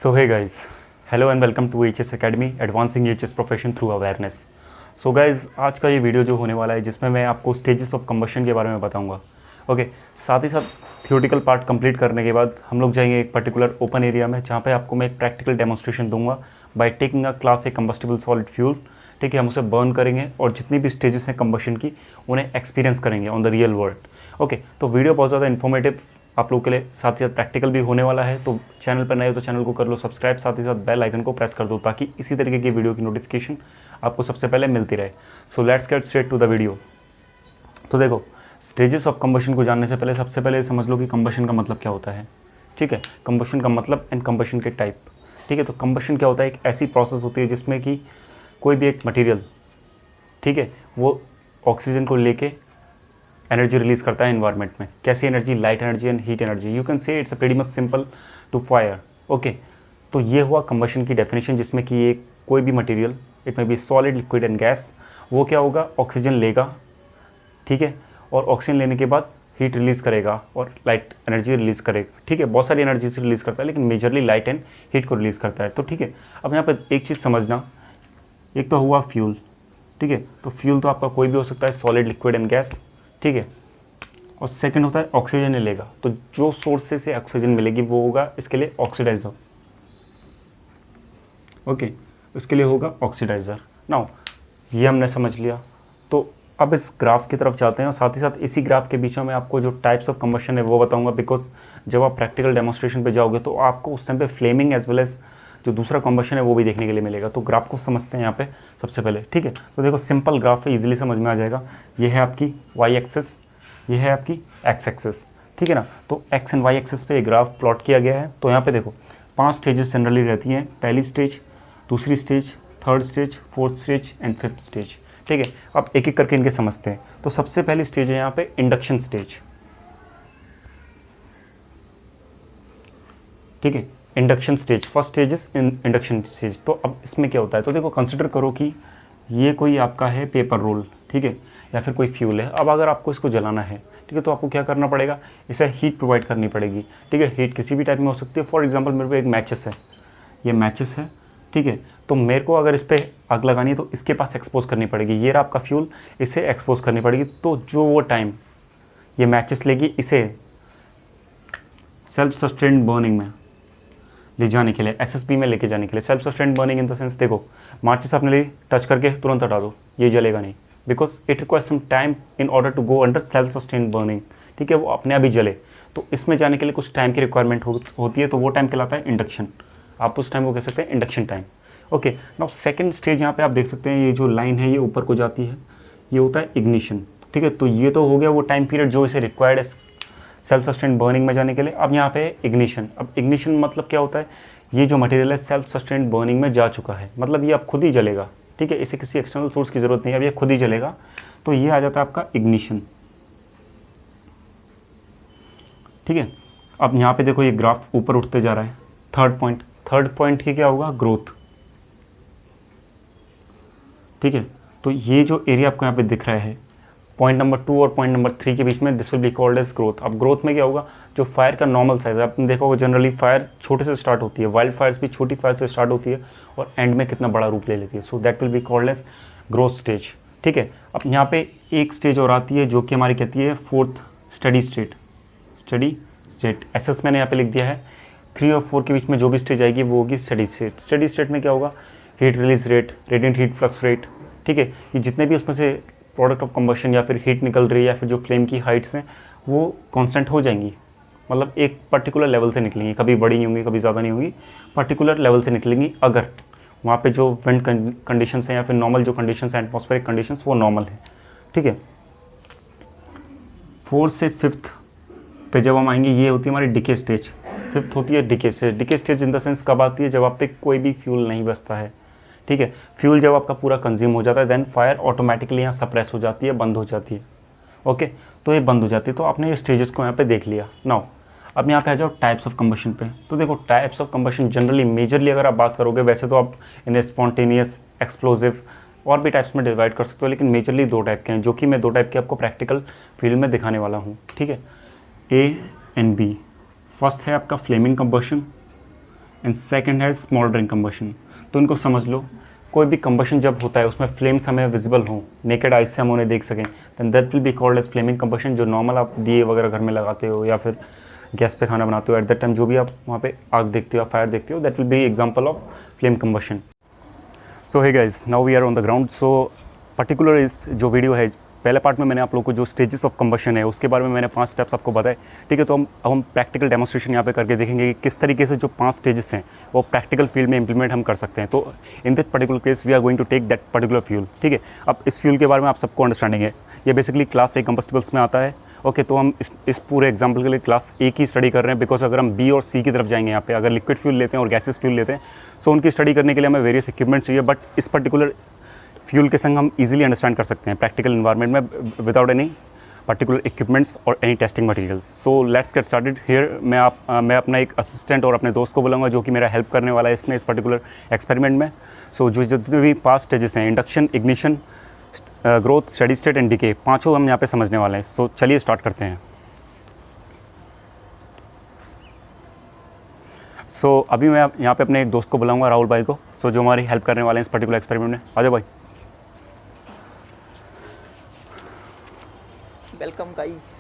So hey guys, hello and welcome to EHS Academy, Advancing EHS Profession Through Awareness. So guys, आज का ये video जो होने वाला है जिसमें मैं आपको स्टेजेस ऑफ कंबशन के बारे में बताऊंगा. ओके, साथ ही साथ थियोटिकल पार्ट कंप्लीट करने के बाद हम लोग जाएंगे एक पर्टिकुलर ओपन एरिया में जहाँ पे आपको मैं एक प्रैक्टिकल डेमोन्स्ट्रेशन दूंगा by taking a class A combustible solid fuel. ठीक है, हम उसे बर्न करेंगे और जितनी भी स्टेजेस हैं कंबशन की उन्हें एक्सपीरियंस करेंगे on the real world. Okay, तो वीडियो बहुत ज़्यादा इन्फॉर्मेटिव आप लोग के लिए, साथ ही साथ प्रैक्टिकल भी होने वाला है. तो चैनल पर नए हो तो चैनल को कर लो सब्सक्राइब, साथ ही साथ बेल आइकन को प्रेस कर दो ताकि इसी तरीके की वीडियो की नोटिफिकेशन आपको सबसे पहले मिलती रहे. So let's get straight to the video. तो देखो, स्टेजेस ऑफ कंबशन को जानने से पहले सबसे पहले समझ लो कि कंबशन का मतलब क्या होता है. ठीक है, कंबशन का मतलब एंड कंबशन के टाइप. ठीक है, तो कंबशन क्या होता है? एक ऐसी प्रोसेस होती है जिसमें कि कोई भी एक मटेरियल, ठीक है, वो ऑक्सीजन को लेके एनर्जी रिलीज़ करता है इन्वायरमेंट में. कैसी energy? Light energy and heat energy. You can say it's a pretty much simple to fire. Okay, तो ये हुआ कंबशन की डेफिनेशन जिसमें कि ये कोई भी material, it may be solid, liquid and gas, वो क्या होगा? ऑक्सीजन लेगा. ठीक है, और ऑक्सीजन लेने के बाद हीट रिलीज़ करेगा और लाइट एनर्जी रिलीज़ करेगा. ठीक है, बहुत सारी एनर्जी से रिलीज़ करता है लेकिन मेजरली लाइट एंड हीट को रिलीज़ करता है. तो ठीक है, अब यहाँ पर एक चीज़ समझना, एक तो हुआ फ्यूल. ठीक है, तो फ्यूल तो आपका कोई भी हो सकता है, सॉलिड, लिक्विड एंड गैस. ठीक है, और सेकंड होता है ऑक्सीजन लेगा. तो जो सोर्स से ऑक्सीजन मिलेगी वो होगा इसके लिए ऑक्सीडाइजर. ओके, इसके लिए होगा ऑक्सीडाइजर. नाउ ये हमने समझ लिया. तो अब इस ग्राफ की तरफ जाते हैं और साथ ही साथ इसी ग्राफ के बीच में मैं आपको जो टाइप्स ऑफ कंबशन है वो बताऊंगा. बिकॉज जब आप प्रैक्टिकल डेमोन्स्ट्रेशन पे जाओगे तो आपको उस टाइम पे फ्लेमिंग एज वेल एज जो दूसरा कंबशन है वो भी देखने के लिए मिलेगा. तो ग्राफ को समझते हैं यहाँ पे सबसे पहले. ठीक है, तो देखो सिंपल ग्राफ है, इजीली समझ में आ जाएगा. ये है आपकी वाई एक्सिस, ये है आपकी एक्स एक्सिस. ठीक है ना, तो एक्स एंड वाई एक्सिस पे ग्राफ प्लॉट किया गया है. तो यहाँ पे देखो 5 स्टेजेस जनरली रहती हैं. पहली स्टेज, दूसरी stage, third stage, fourth stage and fifth stage. ठीक है, अब एक एक करके इनके समझते हैं. तो सबसे पहली स्टेज है यहाँ पे इंडक्शन स्टेज. ठीक है, induction stage, first stage is induction stage. तो अब इसमें क्या होता है? तो देखो कंसिडर करो कि ये कोई आपका है पेपर रोल, ठीक है, या फिर कोई फ्यूल है. अब अगर आपको इसको जलाना है, ठीक है, तो आपको क्या करना पड़ेगा? इसे हीट प्रोवाइड करनी पड़ेगी. ठीक है, हीट किसी भी टाइप में हो सकती है. फॉर एग्जांपल मेरे को एक मैचेस है, ये मैचेस है. ठीक है, तो मेरे को अगर इस पर आग लगानी है तो इसके पास एक्सपोज करनी पड़ेगी. ये रहा आपका फ्यूल, इसे एक्सपोज करनी पड़ेगी. तो जो वो टाइम ये मैचेस लेगी इसे सेल्फ सस्टेन्ड बर्निंग में ले जाने के लिए, एसएसबी में लेके जाने के लिए. Self sustained burning in the sense, देखो माचिस आपने ली, टच करके तुरंत हटा दो, ये जलेगा नहीं. Because it requires some time in order to go under self sustained burning. ठीक है, वो अपने आप ही जले. तो इसमें जाने के लिए कुछ टाइम की रिक्वायरमेंट होती है. तो वो टाइम कहलाता है इंडक्शन. आप उस टाइम को कह सकते हैं induction time. Okay, now second stage यहाँ पे आप देख सकते हैं, ये जो लाइन है ये ऊपर को जाती है, ये होता है इग्निशन. ठीक है, तो ये तो हो गया वो टाइम पीरियड जो इसे रिक्वायर्ड है सेल्फ सस्टेन्ड बर्निंग में जाने के लिए. अब यहाँ पे इग्निशन. अब इग्निशन मतलब क्या होता है? ये जो मटेरियल है सेल्फ सस्टेन्ड बर्निंग में जा चुका है, मतलब ये अब खुद ही जलेगा. ठीक है, इसे किसी एक्सटर्नल सोर्स की जरूरत नहीं है, अब ये खुद ही जलेगा. तो ये आ जाता है आपका इग्निशन. ठीक है, अब यहाँ पे देखो ये ग्राफ ऊपर उठते जा रहा है. थर्ड पॉइंट की क्या होगा? ग्रोथ. ठीक है, तो ये जो एरिया आपको यहाँ पे दिख रहा है पॉइंट नंबर 2 और पॉइंट नंबर 3 के बीच में, this will be called as growth. अब ग्रोथ में क्या होगा? जो फायर का नॉर्मल साइज है, आपने देखा होगा जनरली फायर छोटे से स्टार्ट होती है, वाइल्ड फायर्स भी छोटी फायर से स्टार्ट होती है और एंड में कितना बड़ा रूप ले लेती है. So that will be called as growth stage. ठीक है, अब यहाँ पे एक स्टेज और आती है जो कि हमारी कहती है fourth, steady state. Steady state SS मैंने यहाँ पे लिख दिया है. 3 और 4 के बीच में जो भी स्टेज आएगी वो होगी स्टडी स्टेट. स्टडी स्टेट में क्या होगा? Heat release rate, radiant heat flux rate. ठीक है, ये जितने भी उसमें से प्रोडक्ट ऑफ कंबशन या फिर हीट निकल रही है या फिर जो फ्लेम की हाइट्स हैं वो कांस्टेंट हो जाएंगी. मतलब एक पर्टिकुलर लेवल से निकलेंगी, कभी बड़ी नहीं होंगी, कभी ज़्यादा नहीं होंगी, पर्टिकुलर लेवल से निकलेंगी अगर वहाँ पे जो विंड कंडीशंस हैं या फिर नॉर्मल जो कंडीशंस हैं, एटमॉस्फेरिक कंडीशंस, वो नॉर्मल है. ठीक है, 4 से 5th पे जब हम आएंगे ये होती है हमारी डिके स्टेज. 5th होती है decay stage. Decay stage in the sense कब आती है? जब आप पे कोई भी फ्यूल नहीं बचता है. ठीक है, फ्यूल जब आपका पूरा कंज्यूम हो जाता है देन फायर ऑटोमेटिकली यहाँ सप्रेस हो जाती है, बंद हो जाती है. ओके, तो ये बंद हो जाती है. तो आपने ये स्टेजेस को यहाँ पे देख लिया. नाउ अब यहाँ पे आ जाओ टाइप्स ऑफ कंबशन पे. तो देखो types of combustion generally majorly अगर आप बात करोगे, वैसे तो आप इन्हें स्पॉन्टेनियस, एक्सप्लोजिव और भी टाइप्स में डिवाइड कर सकते हो, लेकिन मेजरली 2 टाइप के हैं जो कि मैं 2 टाइप के आपको प्रैक्टिकल फील्ड में दिखाने वाला हूँ. ठीक है, ए एंड बी. फर्स्ट है आपका फ्लेमिंग कंबशन एंड सेकंड है स्मॉल्डरिंग कंबशन। तो इनको समझ लो, कोई भी कंबशन जब होता है उसमें फ्लेम्स हमें विजिबल हों, नेकेड आइज से हम उन्हें देख सकें, then that will be called as flaming combustion. जो नॉर्मल आप दिए वगैरह घर में लगाते हो या फिर गैस पे खाना बनाते हो, एट दैट टाइम जो भी आप वहाँ पे आग देखते हो, फायर देखते हो, that will be example of flame combustion. So hey guys, now we are on the ground. So particular इस जो वीडियो है, पहले पार्ट में मैंने आप लोगों को जो स्टेजेस ऑफ कंबशन है उसके बारे में मैंने 5 स्टेप्स आपको बताए, ठीक है। तो हम प्रैक्टिकल डेमोस्ट्रेशन यहाँ पे करके देखेंगे कि किस तरीके से जो 5 स्टेजेस हैं वो प्रैक्टिकल फील्ड में इंप्लीमेंट हम कर सकते हैं। तो in that particular case we are going to take that particular fuel, ठीक है। अब इस फ्यूल के बारे में आप सबको अंडरस्टैंडिंग है, ये बेसिकली क्लास ए कंबस्टिबल्स में आता है, ओके। तो हम इस पूरे एग्जाम्पल के लिए क्लास ए की स्टडी कर रहे हैं, बिकॉज अगर हम बी और सी की तरफ जाएंगे यहाँ पे, अगर लिक्विड फ्यूल लेते हैं और गैसेस फ्यूल लेते हैं, सो उनकी स्टडी करने के लिए हमें वेरियस इक्विपमेंट चाहिए, बट इस पर्टिकुलर फ्यूल के संग हम इजीली अंडरस्टैंड कर सकते हैं प्रैक्टिकल इन्वायरमेंट में विदाउट एनी पर्टिकुलर इक्विपमेंट्स और any testing materials. So let's get started here. मैं अपना एक असिस्टेंट और अपने दोस्त को बुलाऊंगा जो कि मेरा हेल्प करने वाला है इसमें, इस पर्टिकुलर एक्सपेरिमेंट में। सो जो जितने भी 5 स्टेजेस हैं, induction, ignition, growth, steady state and decay, पाँचों हम यहाँ पे समझने वाले हैं। सो चलिए स्टार्ट करते हैं। सो अभी मैं यहाँ पे अपने एक दोस्त को बुलाऊंगा, राहुल भाई को, सो जो हमारी हेल्प करने वाले हैं इस पर्टिकुलर एक्सपेरिमेंट में। आ जाओ भाई। Welcome guys.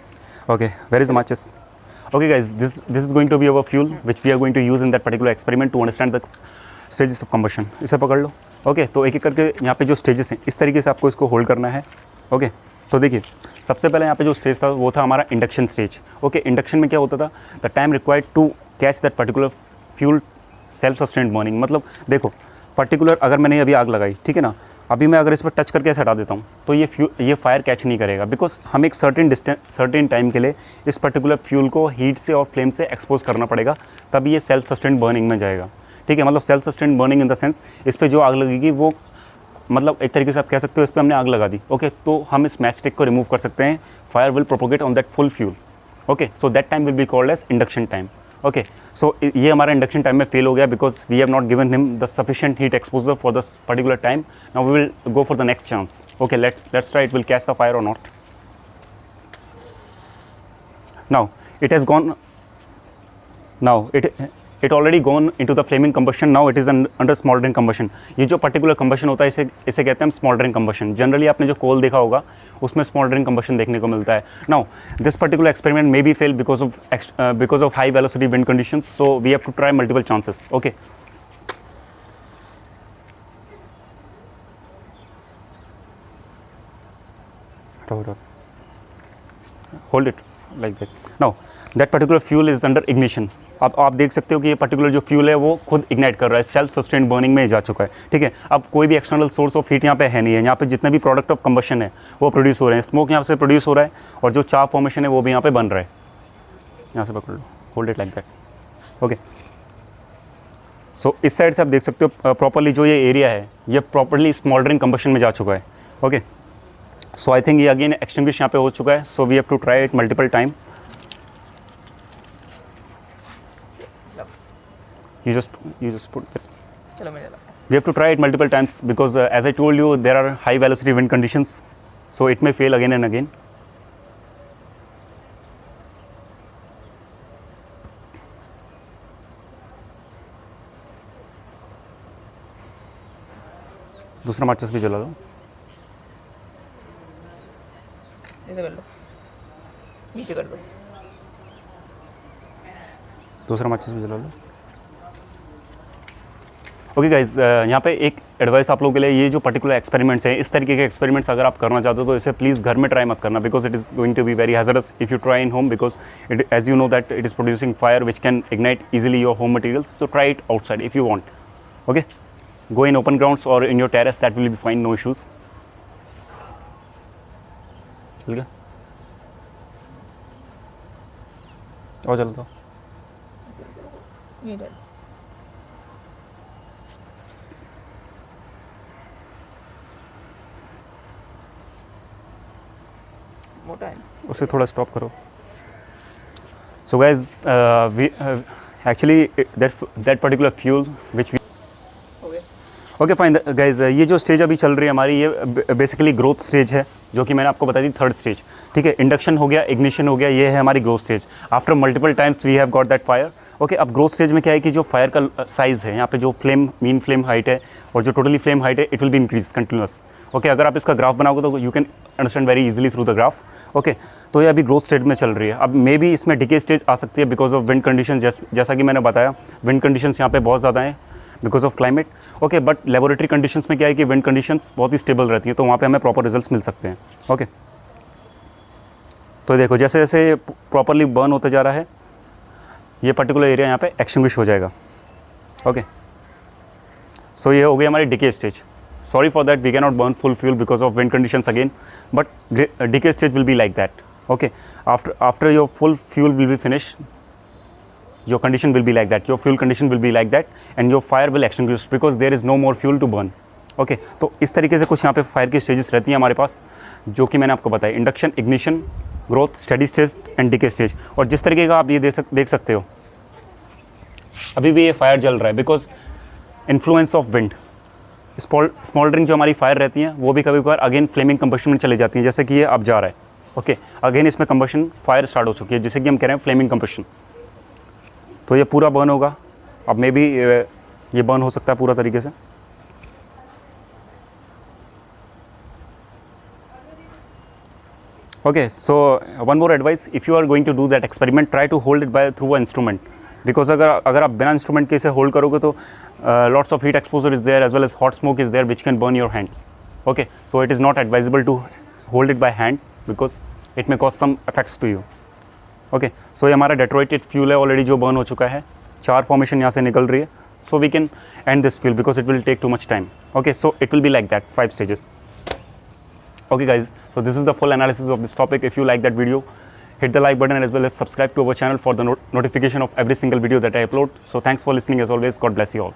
Okay, where is the matches? Okay guys, this is going to be our fuel which we are going to use in that particular experiment to understand the stages of combustion. इसे पकड़ लो। Okay, तो एक एक करके यहाँ पे जो stages हैं इस तरीके से आपको इसको होल्ड करना है। ओके, तो देखिए सबसे पहले यहाँ पे जो स्टेज था वो था हमारा इंडक्शन स्टेज। ओके, इंडक्शन में क्या होता था, the time required to catch that particular fuel self sustained burning. मतलब देखो पर्टिकुलर अगर मैंने अभी आग लगाई, ठीक है ना, अभी मैं अगर इस पर टच करके ऐसे हटा देता हूँ तो ये फायर कैच नहीं करेगा, बिकॉज हम एक सर्टेन टाइम के लिए इस पर्टिकुलर फ्यूल को हीट से और फ्लेम से एक्सपोज करना पड़ेगा, तभी ये सेल्फ सस्टेन्ड बर्निंग में जाएगा, ठीक है। मतलब self sustained burning in the sense इस पर जो आग लगेगी वो, मतलब एक तरीके से आप कह सकते हो इस पर हमने आग लगा दी। ओके, तो हम इस मैच स्टिक को रिमूव कर सकते हैं, fire will propagate on that full fuel. Okay, so that time will be called as induction time. Okay, सो ये हमारा इंडक्शन टाइम में फेल हो गया because we have not given him the sufficient heat exposure for the particular time. Now we will go for the next chance. Okay, let's try it will catch the fire और not. Now it has gone, now it already gone into the flaming combustion, now it is under smouldering combustion. ये जो particular combustion होता है इसे कहते हैं हम स्मॉल्डरिंग combustion. Generally आपने जो कोल देखा होगा उसमें स्मॉल्डरिंग कंबशन देखने को मिलता है। Now this particular experiment may be fail because of high velocity wind conditions, so we have to try multiple chances. Okay, hold it like that. Now that particular fuel is under ignition. अब आप देख सकते हो कि ये particular जो fuel है वो खुद इग्नाइट कर रहा है, सेल्फ सस्टेन्ड बर्निंग में जा चुका है, ठीक है। अब कोई भी एक्सटर्नल सोर्स ऑफ हीट यहाँ पे है नहीं है, यहाँ पे जितने भी प्रोडक्ट ऑफ कंबशन है वो प्रोड्यूस हो रहे हैं, स्मोक यहाँ से प्रोड्यूस हो रहा है और जो चार फॉर्मेशन है वो भी यहाँ पे बन रहा है। यहाँ से पकड़ लो, hold it like that. Okay, so इस साइड से आप देख सकते हो प्रॉपरली जो ये एरिया है ये प्रॉपरली स्मॉल्डरिंग कंबशन में जा चुका है। ओके, सो आई थिंक ये अगेन एक्सटिंग्विश यहाँ पे हो चुका है, so we have to try it multiple time. You just put that. चलो मैं चला। We have to try it multiple times because as I told you there are high velocity wind conditions, so it may fail again and again. दूसरा माचिस भी जला लो। ऐसे कर लो, नीचे कर लो। दूसरा माचिस भी जला लो। ओके गाइज, यहाँ पे एक एडवाइस आप लोगों के लिए, ये जो पर्टिकुलर एक्सपेरिमेंट्स हैं इस तरीके के एक्सपेरिमेंट्स अगर आप करना चाहते हो तो इसे प्लीज़ घर में ट्राई मत करना, because it is going to be very hazardous if you try in home, because it as you know that it is producing fire which can ignite easily your home materials. So try it outside if you want. Okay, go in open grounds और in your terrace, that will be fine, no issues. चल गया और चलो तो ये डाल। मोटा है, उसे थोड़ा स्टॉप करो। So guys, we actually that particular fuel which we, okay fine guys, ये जो स्टेज अभी चल रही है हमारी ये बेसिकली ग्रोथ स्टेज है, जो कि मैंने आपको बता दी थर्ड स्टेज, ठीक है। इंडक्शन हो गया, इग्निशन हो गया, ये है हमारी growth stage. After multiple times we have got that fire. Okay, अब ग्रोथ स्टेज में क्या है कि जो फायर का साइज़ है, यहाँ पे जो फ्लेम मीन फ्लेम हाइट है और जो टोटली फ्लेम हाइट है, it will be increase continuous. Okay, अगर आप इसका ग्राफ बनाओगे तो you can understand very easily through the graph. Okay, तो ये अभी ग्रोथ स्टेज में चल रही है। अब मे बी इसमें डिके स्टेज आ सकती है बिकॉज ऑफ विंड कंडीशन, जैसा कि मैंने बताया विंड कंडीशंस यहाँ पे बहुत ज़्यादा हैं because of climate. Okay, but laboratory conditions में क्या है कि विंड कंडीशंस बहुत ही स्टेबल रहती हैं, तो वहाँ पे हमें प्रॉपर रिजल्ट्स मिल सकते हैं। ओके, तो देखो जैसे जैसे प्रॉपरली बर्न होता जा रहा है, ये पर्टिकुलर एरिया यहाँ पे एक्सटिंग्विश हो जाएगा। ओके, सो ये हो गई हमारी decay stage. Sorry for that, we can not burn full fuel because of wind conditions again, but decay stage will be like that. Okay, after your full fuel will be finished, your condition will be like that, your fuel condition will be like that, and your fire will extinguish because there is no more fuel to burn. Okay, तो इस तरीके से कुछ यहाँ पे fire की stages रहती हैं हमारे पास, जो कि मैंने आपको बताया, induction, ignition, growth, steady stage and decay stage. और जिस तरीके का आप ये देख सकते हो, अभी भी ये फायर जल रहा है बिकॉज इन्फ्लुएंस ऑफ विंड। स्मॉल्डरिंग जो हमारी फायर रहती हैं वो भी कभी कभार अगेन फ्लेमिंग कंबशन में चली जाती हैं, जैसे कि ये अब जा रहा है। ओके, अगेन इसमें कंबशन फायर स्टार्ट हो चुकी है, जिसे कि हम कह रहे हैं फ्लेमिंग कंबशन। तो ये पूरा बर्न होगा। अब मे बी ये बर्न हो सकता है पूरा तरीके से। Okay, so one more advice, if you are going to do that experiment, try to hold it by through a instrument, because अगर आप बिना इंस्ट्रूमेंट के इसे होल्ड करोगे तो lots of heat exposure is there as well as hot smoke is there which can burn your hands. Okay, so it is not advisable to hold it by hand because it may cause some effects to you. Okay, सो ये हमारा डेट्रोइटेड fuel है already जो burn हो चुका है, 4 formation यहाँ से निकल रही है। So we can end this fuel because it will take too much time. Okay, so it will be like that 5 stages. Okay guys, so this is the full analysis of this topic. If you like that video, hit the like button as well as subscribe to our channel for the notification of every single video that I upload. So thanks for listening as always. God bless you all.